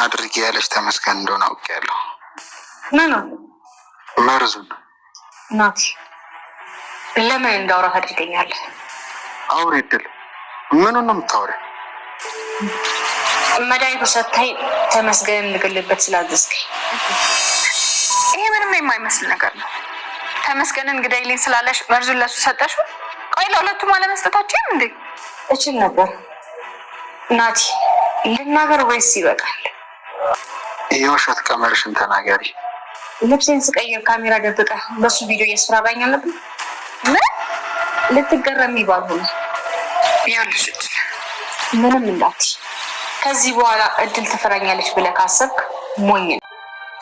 አድርጌ ያለች ተመስገን እንደሆነ አውቄያለሁ። ምኑ? መርዙን። ናቲ ለምን እንዳውራ ታድርገኛለህ? አውሪ ድል። ምኑን ነው የምታወሪው? መድኃኒቱ ሰጥተኸኝ ተመስገን እንግልበት ስላዘዝከኝ። ይሄ ምንም የማይመስል ነገር ነው። ተመስገንን ግደይልኝ ስላለሽ መርዙን ለሱ ሰጠሽው? ቆይ ለሁለቱም አለመስጠታችሁም እንዴ? እችል ነበር። ናቲ ልናገር ወይስ ይበቃል? የውሸት ቀመርሽን ተናገሪ። ልብሴን ስቀይር ካሜራ ደብቀህ በሱ ቪዲዮ እያስፈራራኝ አለብን? ምን ልትገረሚ ባልሆነ ያልሽ እድል ምንም እንዳትይ። ከዚህ በኋላ እድል ትፈራኛለች ብለህ ካሰብክ ሞኝ ነው።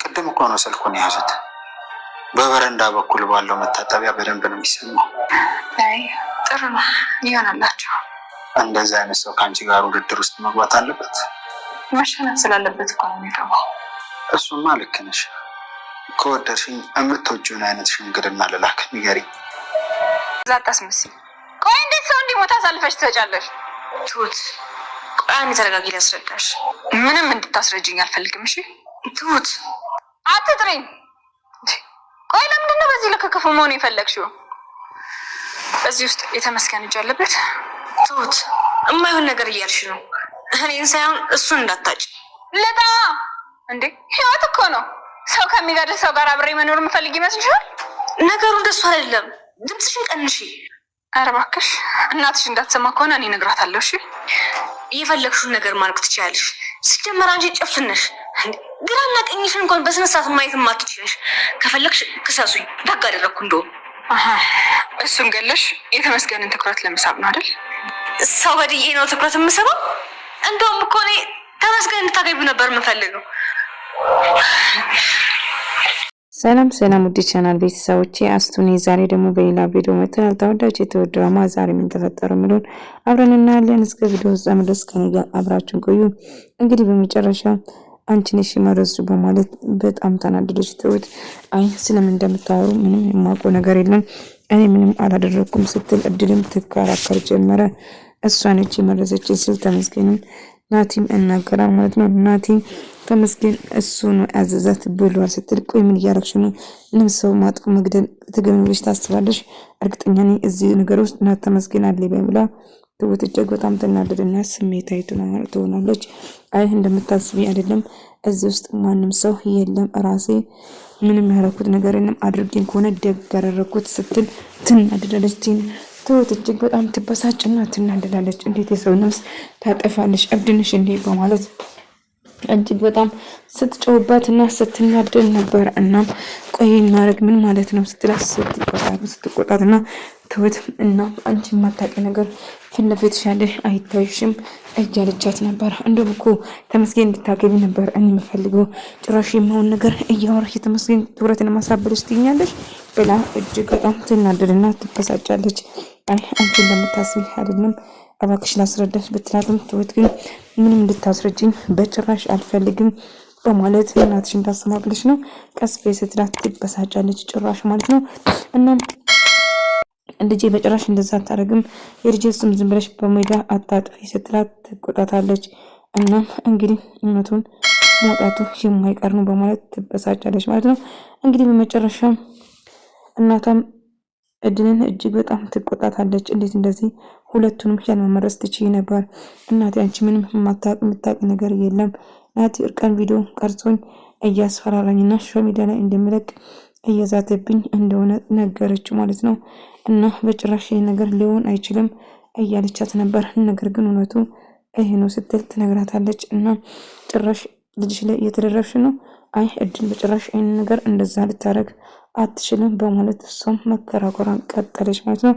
ቅድም እኮ ነው ስልኩን የያዙት። በበረንዳ በኩል ባለው መታጠቢያ በደንብ ነው የሚሰማው። አይ ጥሩ ነው ይሆናላችሁ። እንደዚህ አይነት ሰው ከአንቺ ጋር ውድድር ውስጥ መግባት አለበት? መሸነፍ ስላለበት እኮ ነው የሚገባው። እሱማ ልክ ነሽ። ከወደድሽኝ የምትወጂውን አይነት ሽምግልና ልላክ ንገሪኝ። ዛጣስ መስል ቆይ እንዴት ሰው እንዲሞት አሳልፈሽ ትሰጫለሽ? ትሁት ቆይ አንዴ ተረጋጊ ላስረዳሽ። ምንም እንድታስረጅኝ አልፈልግም። እሺ ትሁት አትጥሪኝ። ቆይ ለምንድን ነው በዚህ ልክ ክፉ መሆን የፈለግሽው? በዚህ ውስጥ የተመስገን እጅ አለበት። ትሁት የማይሆን ነገር እያልሽ ነው። እኔን ሳይሆን እሱን እንዳታጭ። ልጣ እንዴ ህይወት እኮ ነው። ሰው ከሚገድል ሰው ጋር አብሬ መኖር የምፈልግ ይመስልሻል? ነገሩ እንደሱ አይደለም። ድምፅሽን ቀንሺ። ኧረ እባክሽ እናትሽ እንዳትሰማ ከሆነ እኔ እነግራታለሁ። እሺ የፈለግሽውን ነገር ማድረግ ትችያለሽ። ሲጀመር አንቺ ጨፍነሽ ግራና ቀኝሽን እንኳን በስነ ስርዓት ማየት ማትችልሽ። ከፈለግሽ ክሰሱኝ። ደግ አደረግኩ እንደውም። እሱን ገለሽ የተመስገንን ትኩረት ለመሳብ ነው አይደል? ሰው በድዬ ነው ትኩረት የምሰባው? እንደውም እኮ እኔ ተመስገን እንድታገቢ ነበር የምፈልገው። ሰላም ሰላም ውድ ቻናል ቤተሰቦቼ አስቱኒ ዛሬ ደግሞ በሌላ ቪዲዮ መጥተናል። ተወዳጅ የትሁት ድራማ ዛሬ ምን ተፈጠረ የሚለውን አብረን እናያለን። እስከ ቪዲዮ ፍጻሜ ድረስ ከኔ ጋር አብራችሁን ቆዩ። እንግዲህ በመጨረሻ አንቺ ነሽ መረዙ በማለት በጣም ተናደደች ትሁት። አይ ስለምን እንደምታወሩ ምንም የማውቀው ነገር የለም እኔ ምንም አላደረኩም ስትል እድልም ትከራከር ጀመረ። እሷ ነች የመረዘች ሲል ተመስገንም ናቲም እናገራል ማለት ነው። ናቲ ተመስገን እሱ ነው ያዘዛት ብሏል ስትል ቆይ ምን እያረግሽ ነው? ምንም ሰው ማጥፎ መግደል ትገምልሽ ታስባለሽ? እርግጠኛ ነኝ እዚህ ነገር ውስጥ ናት ተመስገን አለ በሚላ ትሁት እጅግ በጣም ተናደደና ስሜታዊ ትሆናለች። አይ እንደምታስቢ አይደለም እዚህ ውስጥ ማንም ሰው የለም ራሴ ምንም ያረኩት ነገር የለም አድርጌን ከሆነ ደግ ያደረኩት ስትል ትናደዳለች። ትሁት እጅግ በጣም ትበሳጭና ትናደዳለች። እንዴት የሰው ነፍስ ታጠፋለች? እብድንሽ እንዴ በማለት እጅግ በጣም ስትጮህባትና ስትናደድ ነበር። እናም ቆይ ማድረግ ምን ማለት ነው ስትላት ስትቆጣትና ትሁት እና አንቺ የማታውቂ ነገር ፊት ለፊትሽ ያለ አይታይሽም እያለቻት ነበር። እንደውም እኮ ተመስገን እንድታገቢ ነበር እኔ የምፈልገው ጭራሽ የማይሆን ነገር እያወራሽ የተመስገን ትኩረትን ማሳበልሽ ትይኛለሽ ብላ እጅግ በጣም ትናደድና ትበሳጫለች። አይ አንቺ እንደምታስቢ አይደለም እባክሽ ላስረዳሽ ብትላትም ትሁት ግን ምንም እንድታስረጅኝ በጭራሽ አልፈልግም በማለት እናትሽን ታሰማብልሽ ነው ቀስ በይ ስትላት ትበሳጫለች ጭራሽ ማለት ነው። እናም ልጄ በጭራሽ እንደዛ አታደርግም የልጄ ስም ዝም ብለሽ በሜዳ አታጥፊ ስትላት ትቆጣታለች። እናም እንግዲህ እውነቱን መውጣቱ የማይቀር ነው በማለት ትበሳጫለች ማለት ነው። እንግዲህ በመጨረሻ እናቷም እድልን እጅግ በጣም ትቆጣታለች። እንዴት እንደዚህ ሁለቱንም ያለመመረስ ትችይ ነበር? እናቴ አንቺ ምንም የምታውቂ ነገር የለም። ናቲ እርቃን ቪዲዮ ቀርጾኝ እያስፈራራኝና ሶሻል ሚዲያ ላይ እንደሚለቅ እየዛተብኝ እንደሆነ ነገረችው ማለት ነው። እና በጭራሽ ይሄ ነገር ሊሆን አይችልም እያለቻት ነበር። ነገር ግን እውነቱ ይሄ ነው ስትል ትነግራታለች። እና ጭራሽ ልጅሽ ላይ እየተደረብሽ ነው? አይ እድል በጭራሽ ይሄን ነገር እንደዛ ልታረግ አትችልም በማለት እሷም መከራከሯን ቀጠለች ማለት ነው።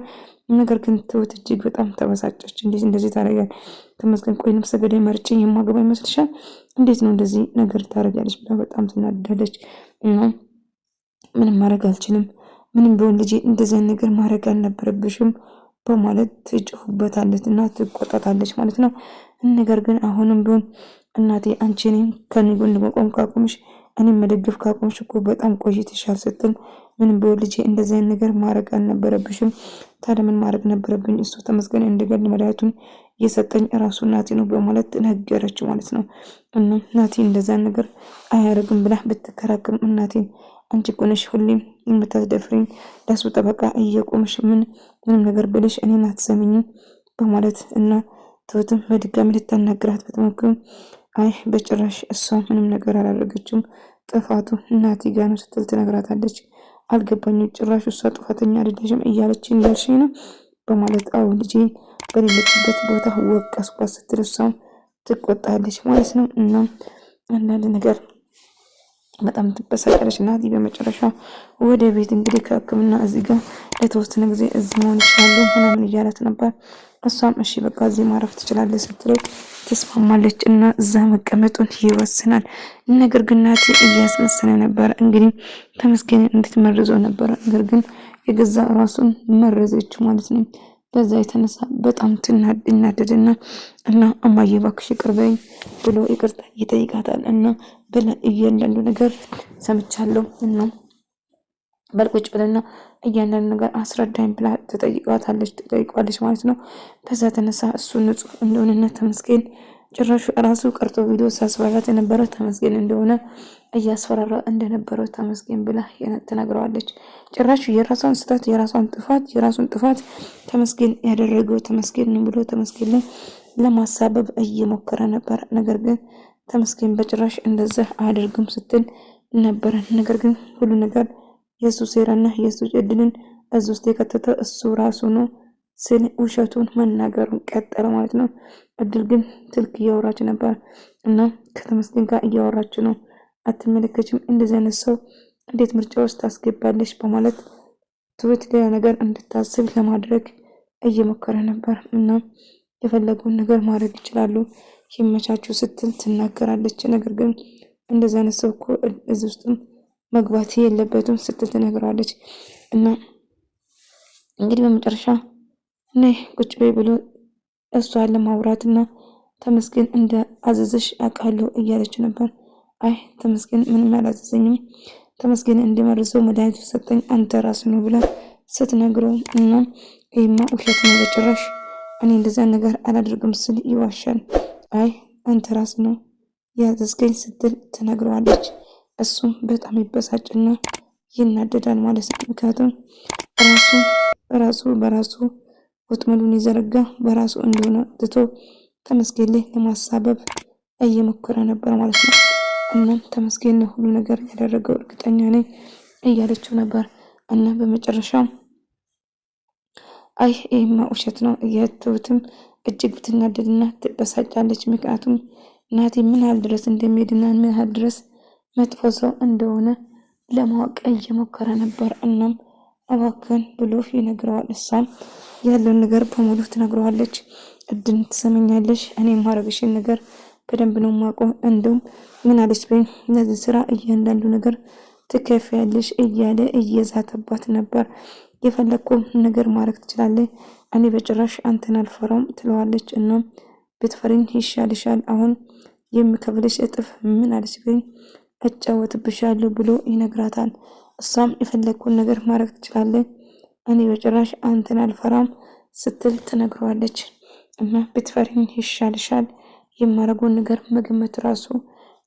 ነገር ግን ትሁት እጅግ በጣም ተበሳጨች። እንዴት እንደዚህ ታደርጋለች? ተመስገን ቆይ ነፍሰ ገዳይ መርጬ የማገባ ይመስልሻል? እንዴት ነው እንደዚህ ነገር ታደርጋለች ብላ በጣም ትናደዳለች። እና ምንም ማድረግ አልችልም፣ ምንም ቢሆን ልጄ እንደዚህ ነገር ማድረግ አልነበረብሽም በማለት ትጮህበታለች እና ትቆጣታለች ማለት ነው። ነገር ግን አሁንም ቢሆን እናቴ አንቺ እኔን ከኔ ጎን መቆም ካቆምሽ እኔም መደገፍ ካቆምሽ እኮ በጣም ቆይተሻል ስትል ምንም ቢሆን ልጄ እንደዚህ ነገር ማድረግ አልነበረብሽም። ታዲያ ምን ማድረግ ነበረብኝ? እሱ ተመስገን እንደገል መድኃኒቱን የሰጠኝ ራሱ ናቲ ነው በማለት ነገረች ማለት ነው። እና ናቲ እንደዛ ነገር አያደርግም ብላ ብትከራከርም እናቴ አንቺ እኮ ነሽ ሁሌም የምታስደፍሪኝ ለሱ ጠበቃ እየቆምሽ ምንም ነገር ብልሽ እኔን አትሰሚኝም በማለት እና ትሁትም በድጋሚ ልታናግራት ብትሞክርም አይ በጭራሽ እሷ ምንም ነገር አላደረገችም ጥፋቱ እናቴ ጋር ነው ስትል ትነግራታለች። አልገባኝም ጭራሽ እሷ ጥፋተኛ አይደለሽም እያለችኝ ያልሽኝ ነው በማለት አዎ ልጄ በሌለችበት ቦታ ወቀስኳት ስትል እሷም ትቆጣለች ማለት ነው። እና አንዳንድ ነገር በጣም ትበሳጫለች ናቲ። በመጨረሻ ወደ ቤት እንግዲህ ከሕክምና እዚህ ጋር ለተወሰነ ጊዜ እዚህ መሆን ይችላሉ ምናምን እያላት ነበር። እሷም እሺ በቃ እዚህ ማረፍ ትችላለች ስትለው ተስማማለች እና እዛ መቀመጡን ይወስናል። ነገር ግን ናቲ እያስመሰለ ነበር እንግዲህ ተመስገን እንድትመርዘው ነበር። ነገር ግን የገዛ ራሱን መረዘች ማለት ነው። በዛ የተነሳ በጣም ትናደድና እና እማዬ እባክሽ ይቅር በይኝ ብሎ ይቅርታ ይጠይቃታል። እና ብለ እያንዳንዱ ነገር ሰምቻለሁ እና በልቁጭ ብለና እያንዳንዱ ነገር አስረዳኝ ብላ ትጠይቋለች ማለት ነው። በዛ ተነሳ እሱ ንጹህ እንደሆነና ተመስገን ጭራሹ ራሱ ቀርቶ ቪዲዮ ሳስፈራራት የነበረ ተመስገን እንደሆነ እያስፈራራ እንደነበረው ተመስገን ብላ ትነግረዋለች። ጭራሹ የራሱን ጥፋት ተመስገን ያደረገው ተመስገን ነው ብሎ ተመስገን ላይ ለማሳበብ እየሞከረ ነበር። ነገር ግን ተመስገን በጭራሽ እንደዛ አያደርግም ስትል ነበረ። ነገር ግን ሁሉ ነገር የሱ ሴራና የሱ ጭድልን እዚህ ውስጥ የከተተ እሱ ራሱ ነው ስል ውሸቱን መናገሩን ቀጠለ ማለት ነው። እድል ግን ስልክ እያወራች ነበር እና ከተመስገን ጋር እያወራች ነው። አትመለከችም እንደዚህ አይነት ሰው እንዴት ምርጫ ውስጥ ታስገባለች በማለት ትሁት ሌላ ነገር እንድታስብ ለማድረግ እየሞከረ ነበር። እና የፈለገውን ነገር ማድረግ ይችላሉ ይመቻቹ ስትል ትናገራለች። ነገር ግን እንደዚህ አይነት ሰው እኮ እዚህ ውስጥም መግባት የለበትም ስትል ትነግራለች። እና እንግዲህ በመጨረሻ ነይ ቁጭ በይ ብሎ እሷን ለማውራትና ተመስገን እንደ አዘዘሽ አውቃለሁ እያለች ነበር። አይ ተመስገን ምንም አላዘዘኝም ተመስገን እንዲመርዘው መድኃኒቱ ሰጠኝ አንተ ራስ ነው ብላ ስትነግረው እና ይሄማ ውሸት ነው በጭራሽ እኔ እንደዛ ነገር አላደርግም ስል ይዋሻል። አይ አንተ ራስ ነው ያዘዝከኝ ስትል ትነግረዋለች። እሱም በጣም ይበሳጭና ይናደዳል ማለት ነው። ምክንያቱም በራሱ ወጥመዱን ይዘረጋ በራሱ እንደሆነ ትቶ ተመስገን ላይ ለማሳበብ እየሞከረ ነበር ማለት ነው። እናም ተመስገን ሁሉ ነገር ያደረገው እርግጠኛ ነኝ እያለችው ነበር። እና በመጨረሻ አይ ይሄማ ውሸት ነው እያተውትም እጅግ ትናደድና ትበሳጫለች። ምክንያቱም ናቲ ምን ያህል ድረስ እንደሚሄድና ምን ያህል ድረስ መጥፎ ሰው እንደሆነ ለማወቅ እየሞከረ ነበር። እናም እባክህን ብሎ ይነግረዋል። እሷም ያለውን ነገር በሙሉ ትነግረዋለች። እድል ትሰመኛለሽ እኔ ማረግሽን ነገር በደንብ ነው የማውቀው። እንደውም ምን አለች በይ እነዚህ ስራ እያንዳንዱ ነገር ትከፍያለሽ እያለ እየዛተባት ነበር። የፈለግከው ነገር ማድረግ ትችላለህ እኔ በጭራሽ አንተን አልፈራም ትለዋለች። እናም ብትፈሪኝ ይሻልሻል አሁን የምከፍልሽ እጥፍ ምን አለች በይ እጫወትብሻለሁ ብሎ ይነግራታል። እሷም የፈለግከውን ነገር ማድረግ ትችላለህ እኔ በጭራሽ አንተን አልፈራም ስትል ትነግረዋለች። እና ብትፈሪኝ ይሻልሻል የማረገውን ነገር መገመት ራሱ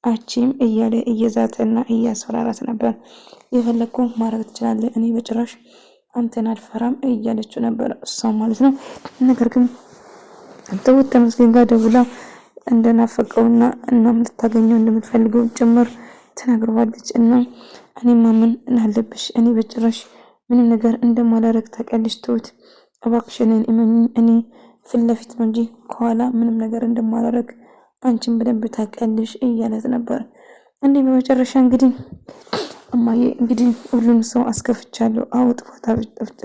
አቺም እያለ እየዛተና እያስፈራራት ነበር። የፈለግከው ማድረግ ትችላለህ እኔ በጭራሽ አንተን አልፈራም እያለችው ነበር እሷ ማለት ነው። ነገር ግን ትሁት ተመስገን ጋር ደውላ እንደናፈቀውና እናም ልታገኘው እንደምትፈልገው ጭምር ትነግረዋለች። እና እኔ ማመን አለብሽ እኔ በጭራሽ ምንም ነገር እንደማላረግ ታውቂያለሽ ትሁት እባክሽን እኔ ፊት ለፊት ነው እንጂ ከኋላ ምንም ነገር እንደማላረግ አንቺን በደንብ ታውቂያለሽ እያለት ነበር። እንዲህ በመጨረሻ እንግዲህ እማዬ እንግዲህ ሁሉም ሰው አስከፍቻለሁ አዎ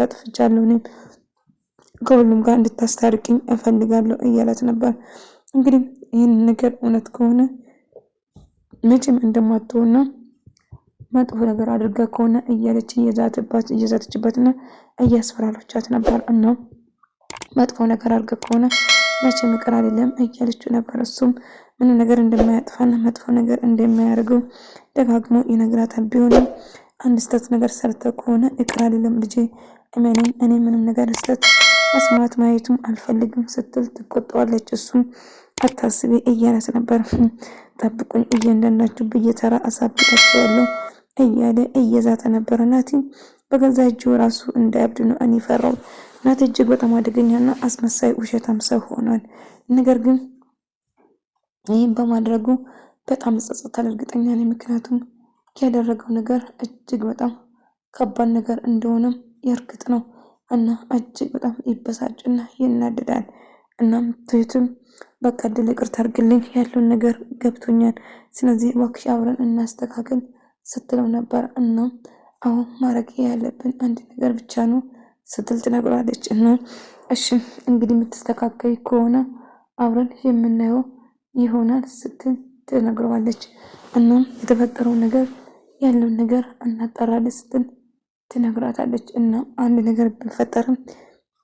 ጥፍቻለሁ እኔም ከሁሉም ጋር እንድታስታርቅኝ እፈልጋለሁ እያለት ነበር። እንግዲህ ይህን ነገር እውነት ከሆነ መቼም እንደማትሆንና መጥፎ ነገር አድርጋ ከሆነ እያለች እየዛተችባትና እያስፈራራቻት ነበር። እና መጥፎ ነገር አድርጋ ከሆነ መቼም ይቅር አይደለም እያለችው ነበር። እሱም ምን ነገር እንደማያጥፋና መጥፎ ነገር እንደማያደርገው ደጋግሞ ይነግራታል። ቢሆንም አንድ ስህተት ነገር ሰርተ ከሆነ ይቅር አይደለም ልጄ እመነኝ እኔ ምንም ነገር ስህተት መስማት ማየቱም አልፈልግም ስትል ትቆጣዋለች። እሱም አታስቢ እያለት ነበር። ጠብቁኝ እያንዳንዳችሁ በየተራ አሳብዳቸዋለሁ እያለ እየዛተ ነበር። ናቲ በገዛ እጁ ራሱ እንዳያብድ ነው እኔ ፈራው። ናቲ እጅግ በጣም አደገኛና አስመሳይ ውሸታም ሰው ሆኗል። ነገር ግን ይህን በማድረጉ በጣም ጸጸታል፣ እርግጠኛ ነኝ። ምክንያቱም ያደረገው ነገር እጅግ በጣም ከባድ ነገር እንደሆነም የእርግጥ ነው እና እጅግ በጣም ይበሳጭና ይናደዳል። እናም ትሁትም በቃ ድል ይቅርታ አድርግልኝ ያለውን ነገር ገብቶኛል፣ ስለዚህ እባክሽ አብረን እናስተካክል ስትለው ነበር። እና አሁን ማድረግ ያለብን አንድ ነገር ብቻ ነው ስትል ትነግሯለች። እና እሺ እንግዲህ የምትስተካከይ ከሆነ አብረን የምናየው ይሆናል ስትል ትነግረዋለች። እናም የተፈጠረው ነገር ያለውን ነገር እናጣራለን ስትል ትነግራታለች። እና አንድ ነገር ቢፈጠርም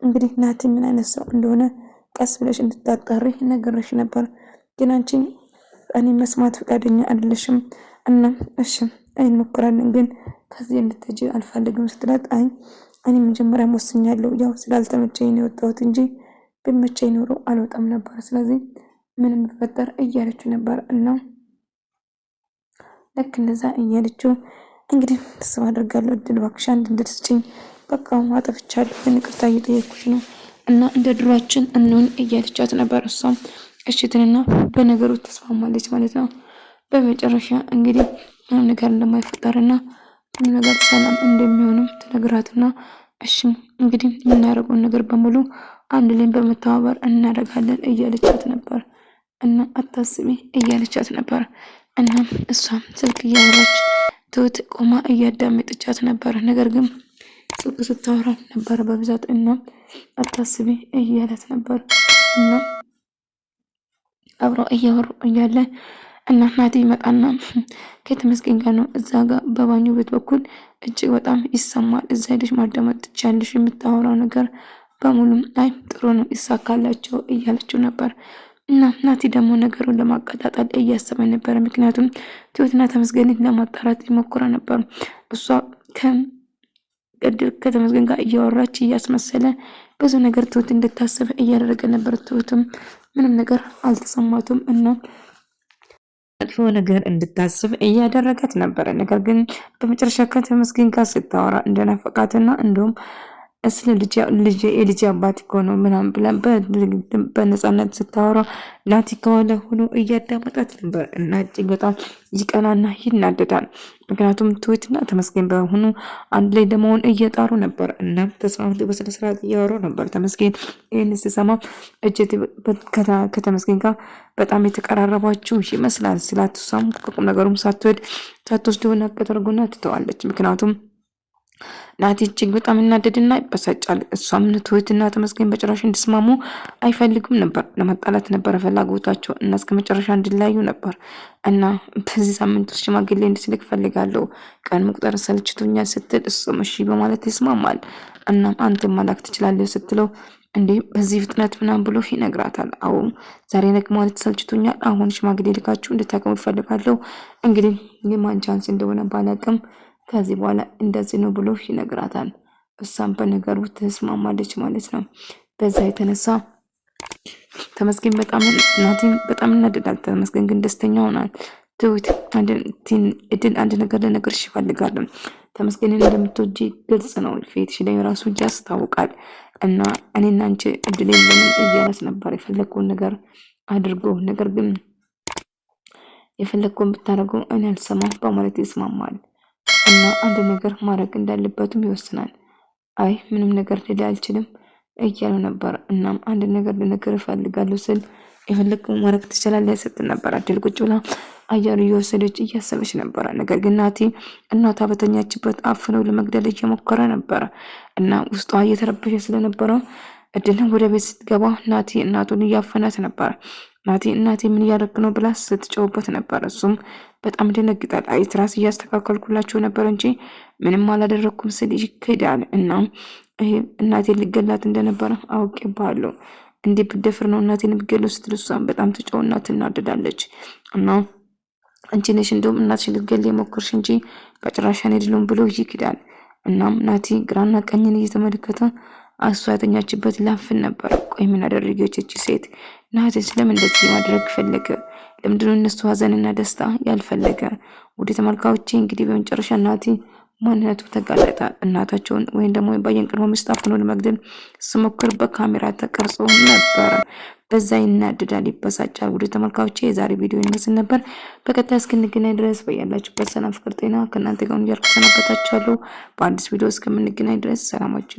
እንግዲህ ናቲ ምን አይነት ሰው እንደሆነ ቀስ ብለሽ እንድታጣሪ ነገርሽ ነበር፣ ግን አንቺ እኔ መስማት ፈቃደኛ አይደለሽም። እና እሺ እንሞክራለን፣ ግን ከዚህ እንድትሄጂ አልፈልግም ስትላት አይ እኔ መጀመሪያ ወስኛለሁ፣ ያው ስላልተመቸኝ ነው የወጣሁት እንጂ ቢመቸኝ ኖሮ አልወጣም ነበር፣ ስለዚህ ምንም ቢፈጠር እያለችው ነበር። እና ልክ እንደዛ እያለችው እንግዲህ ተስፋ አድርጋለሁ እድል እባክሽ አንድ እንድትስጭኝ፣ በቃ አጥፍቻለሁ፣ ግን ይቅርታ እየጠየኩሽ ነው እና እንደ ድሯችን እንሁን እያለቻት ነበር። እሷም እሽትንና በነገሩ ተስማማለች ማለት ነው። በመጨረሻ እንግዲህ ምንም ነገር እንደማይፈጠርና ምንም ነገር ሰላም እንደሚሆንም ትነግራትና እሺ እንግዲህ የምናደርገውን ነገር በሙሉ አንድ ላይ በመተባበር እናደርጋለን እያለቻት ነበር። እና አታስቢ እያለቻት ነበር። እና እሷም ስልክ እያወራች ትሁት ቆማ እያዳመጠቻት ነበር። ነገር ግን ስልክ ስታወራ ነበር በብዛት። እና አታስቢ እያለት ነበር። እና አብረው እያወሩ እያለ እና ናቲ ይመጣና ከተመስገን ጋር ነው እዛ ጋር በባኞ ቤት በኩል እጅግ በጣም ይሰማል። እዛ ሄደሽ ማዳመጥ ትችያለሽ፣ የምታወራው ነገር በሙሉ አይ ጥሩ ነው ይሳካላቸው እያለችው ነበር። እና ናቲ ደግሞ ነገሩን ለማቀጣጠል እያሰበ ነበር። ምክንያቱም ትሁትና ተመስገንን ለማጣራት ይሞክራ ነበር። እሷ ከተመስገን ጋር እያወራች እያስመሰለ ብዙ ነገር ትሁት እንድታስብ እያደረገ ነበር። ትሁትም ምንም ነገር አልተሰማቱም እና መጥፎ ነገር እንድታስብ እያደረጋት ነበረ። ነገር ግን በመጨረሻ ከተመስገን ጋር ስታወራ እንደናፈቃትና እንደውም ስለ ልጅ አባት እኮ ነው ምናምን ብላ በነፃነት ስታወራ ናቲ ከኋላ ሆኖ እያዳመጣት ነበር። እና እጅግ በጣም ይቀናና ይናደዳል። ምክንያቱም ትሁትና ተመስገን በሆኑ አንድ ላይ ለመሆን እየጣሩ ነበር። እና ተስማምተው በስነ ስርዓት እያወሩ ነበር። ተመስገን ይህን ሲሰማ እጅግ ከተመስገን ጋር በጣም የተቀራረባችሁ ይመስላል ስላት እሷም ከቁም ነገሩም ሳትወስድ ሆና ከተርጎና ትተዋለች። ምክንያቱም ናቲ እጅግ በጣም እናደድና ይበሳጫል። እሷም ትሁትና ተመስገን በጭራሽ እንዲስማሙ አይፈልጉም ነበር። ለመጣላት ነበር ፍላጎታቸው እና እስከ መጨረሻ እንዲለያዩ ነበር። እና በዚህ ሳምንት ውስጥ ሽማግሌ እንድትልክ ፈልጋለሁ፣ ቀን መቁጠር ሰልችቶኛል ስትል እሱም እሺ በማለት ይስማማል። እናም አንተ መላክ ትችላለህ ስትለው እንዴ በዚህ ፍጥነት ምናምን ብሎ ይነግራታል። አዎ ዛሬ ነገ ማለት ሰልችቶኛል፣ አሁን ሽማግሌ ልካችሁ እንድታቀሙ ፈልጋለሁ። እንግዲህ የማን ቻንስ እንደሆነ ባላቅም ከዚህ በኋላ እንደዚህ ነው ብሎ ይነግራታል። እሷም በነገሩ ትስማማለች ማለት ነው። በዛ የተነሳ ተመስገን ናቲን በጣም እናደዳል። ተመስገን ግን ደስተኛ ሆናል። ትሁት እድል አንድ ነገር ልነግርሽ እፈልጋለሁ። ተመስገንን እንደምትወጂ ግልጽ ነው፣ ፊትሽ ላይ ራሱ ያስታውቃል። እና እኔና አንቺ እድል የለንም እያለት ነበር። የፈለግከውን ነገር አድርጎ፣ ነገር ግን የፈለግከውን ብታደርገው እኔ አልሰማም በማለት ይስማማል። እና አንድ ነገር ማድረግ እንዳለበትም ይወስናል። አይ ምንም ነገር ልል አልችልም እያሉ ነበር። እናም አንድ ነገር ልነግርህ እፈልጋለሁ ስል የፈለግከውን ማድረግ ትችላለህ ስትል ነበር። አድል ቁጭ ብላ አየር እየወሰደች እያሰበች ነበረ። ነገር ግን ናቲ እናቷ በተኛችበት አፍነው ለመግደል እየሞከረ ነበረ። እና ውስጧ እየተረበሸ ስለነበረ እድልን ወደ ቤት ስትገባ ናቲ እናቱን እያፈናት ነበር። ናቲ እናቴ ምን እያደረግ ነው ብላ ስትጨውበት ነበር። እሱም በጣም ደነግጣል። አይ ትራስ እያስተካከልኩላቸው ነበር እንጂ ምንም አላደረኩም ስል ይክዳል። እና እናቴን ልገላት እንደነበረ አውቄብሃለሁ፣ እንዲህ ብደፍር ነው እናቴን ብገለው ስትል እሷም በጣም ትጮውና ትናደዳለች። እና አንቺ ነሽ እንደውም እናትሽን ልትገል የሞከርሽ እንጂ በጭራሽ አይደለም ብሎ ይክዳል። እናም ናቲ ግራና ቀኝን እየተመለከተ እሷ የተኛችበት ላፍን ነበር። ቆይ ምን አደረገች እቺ ሴት? ናታን ስለምን እንደዚህ ማድረግ ፈለገ? ለምንድነው እነሱ ሀዘንና ደስታ ያልፈለገ? ወደ ተመልካቾቼ እንግዲህ በመጨረሻ ናቲ ማንነቱ ተጋለጠ። እናታቸውን ወይም ደግሞ በየንቅልሞ ምስጣፉን ለመግደል ስሞክር በካሜራ ተቀርጾ ነበር። በዛ ይናደዳል፣ ይበሳጫል። ወደ ተመልካቾቼ የዛሬ ቪዲዮ ይመስል ነበር። በቀጣይ እስክንገናኝ ድረስ በያላችሁበት ሰላም፣ ፍቅር፣ ጤና ከእናንተ ጋር እንዲያርኩ ሰናበታችኋለሁ። በአዲስ ቪዲዮ እስከምንገናኝ ድረስ ሰላማችሁ